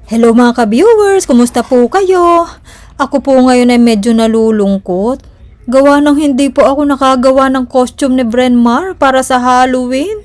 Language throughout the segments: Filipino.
Hello mga ka-viewers, kumusta po kayo? Ako po ngayon ay medyo nalulungkot. Gawa ng hindi po ako nakagawa ng costume ni Brenmar para sa Halloween.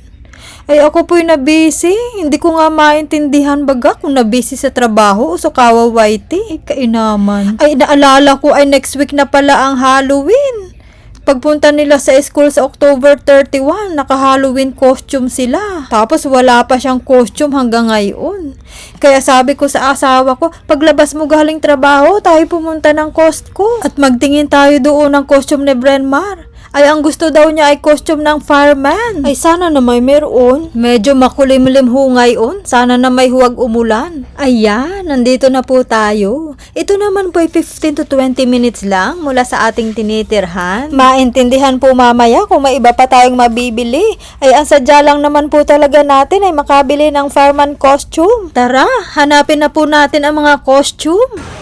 Ay ako po'y nabisi. Hindi ko nga maintindihan baga kung nabisi sa trabaho o sa kawawaiti. Kainaman. Ay naalala ko ay next week na pala ang Halloween. Pagpunta nila sa school sa October 31, naka-Halloween costume sila. Tapos wala pa siyang costume hanggang ngayon. Kaya sabi ko sa asawa ko, paglabas mo galing trabaho, tayo pumunta ng Costco. At magtingin tayo doon ng costume ni Brenmar. Ay ang gusto daw niya ay costume ng fireman. Ay sana na may meron. Medyo makulimlim ho ngayon. Sana na may huwag umulan. Ayan, nandito na po tayo. Ito naman po ay 15 to 20 minutes lang mula sa ating tinitirhan. Maintindihan po mamaya kung may iba pa tayong mabibili. Ay ang sadya lang naman po talaga natin ay makabili ng fireman costume. Tara, hanapin na po natin ang mga costume.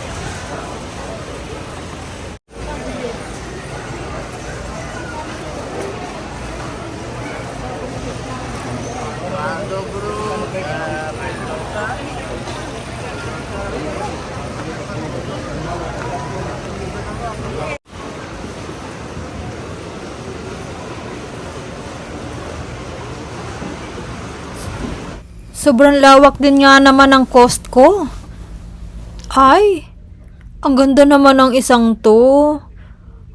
Sobrang lawak din nga naman ang Costco. Ay, ang ganda naman ng isang to.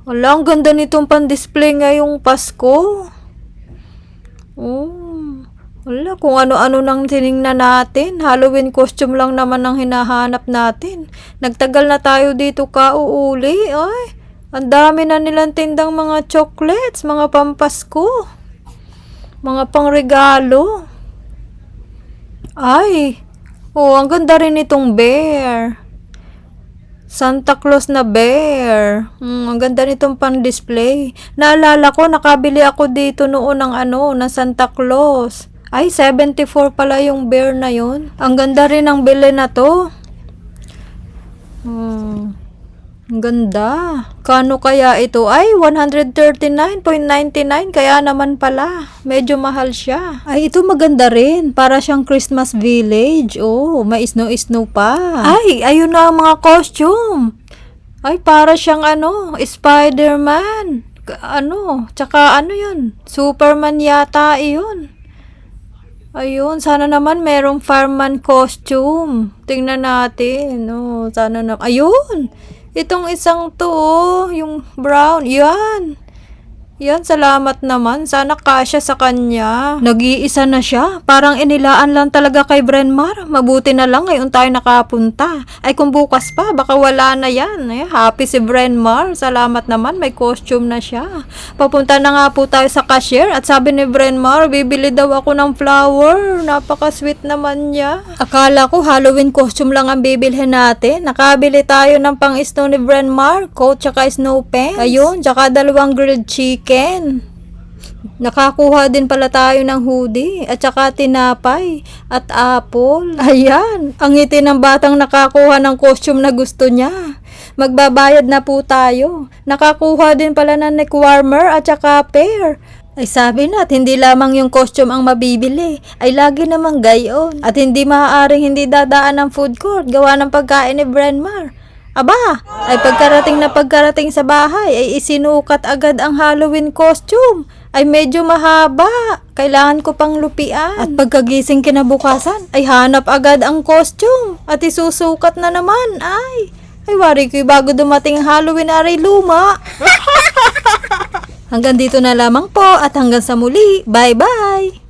Wala, ang ganda nitong pan-display ngayong Pasko. Wala, kung ano-ano nang tiningnan natin. Halloween costume lang naman ang hinahanap natin. Nagtagal na tayo dito kauuli. Ay, ang dami na nilang tindang mga chocolates, mga pampasko, mga pangregalo. Ay, ang ganda rin itong bear. Santa Claus na bear. Ang ganda nitong pang-display. Naalala ko, nakabili ako dito noon ng Santa Claus. Ay, 74 pala yung bear na yon. Ang ganda rin ng bili na to. Ang ganda. Kano kaya ito? Ay, 139.99. Kaya naman pala. Medyo mahal siya. Ay, ito maganda rin. Para siyang Christmas village. Oh, may snow pa. Ay, ayun na ang mga costume. Ay, para siyang Spider-Man. Tsaka yun? Superman yata yun. Ayun, sana naman merong fireman costume. Tingnan natin. Sana na. Ayun! Itong isang to, yung brown. Yan. Yan, salamat naman. Sana kasya sa kanya. Nag-iisa na siya. Parang inilaan lang talaga kay Brenmar. Mabuti na lang ngayon tayo nakapunta. Ay kung bukas pa, baka wala na yan. Ay, happy si Brenmar. Salamat naman, may costume na siya. Papunta na nga po tayo sa cashier at sabi ni Brenmar, bibili daw ako ng flower. Napaka-sweet naman niya. Akala ko Halloween costume lang ang bibilhin natin. Nakabili tayo ng pang-snow ni Brenmar, coat tsaka snow pants. Ayun, tsaka 2 grilled chicken. Nakakuha din pala tayo ng hoodie at saka tinapay at apple. Ayan, ang ngiti ng batang nakakuha ng costume na gusto niya. Magbabayad na po tayo. Nakakuha din pala ng neck warmer at saka pair. Ay sabi na, hindi lamang yung costume ang mabibili, ay lagi namang gayon. At hindi maaaring hindi dadaan ng food court, gawa ng pagkain ni Brenmar. Aba, ay pagkarating sa bahay, ay isinukat agad ang Halloween costume. Ay medyo mahaba, kailangan ko pang lupian. At pagkagising kinabukasan, ay hanap agad ang costume. At isusukat na naman, ay wari ko bago dumating ang Halloween aray luma. Hanggang dito na lamang po at hanggang sa muli. Bye-bye!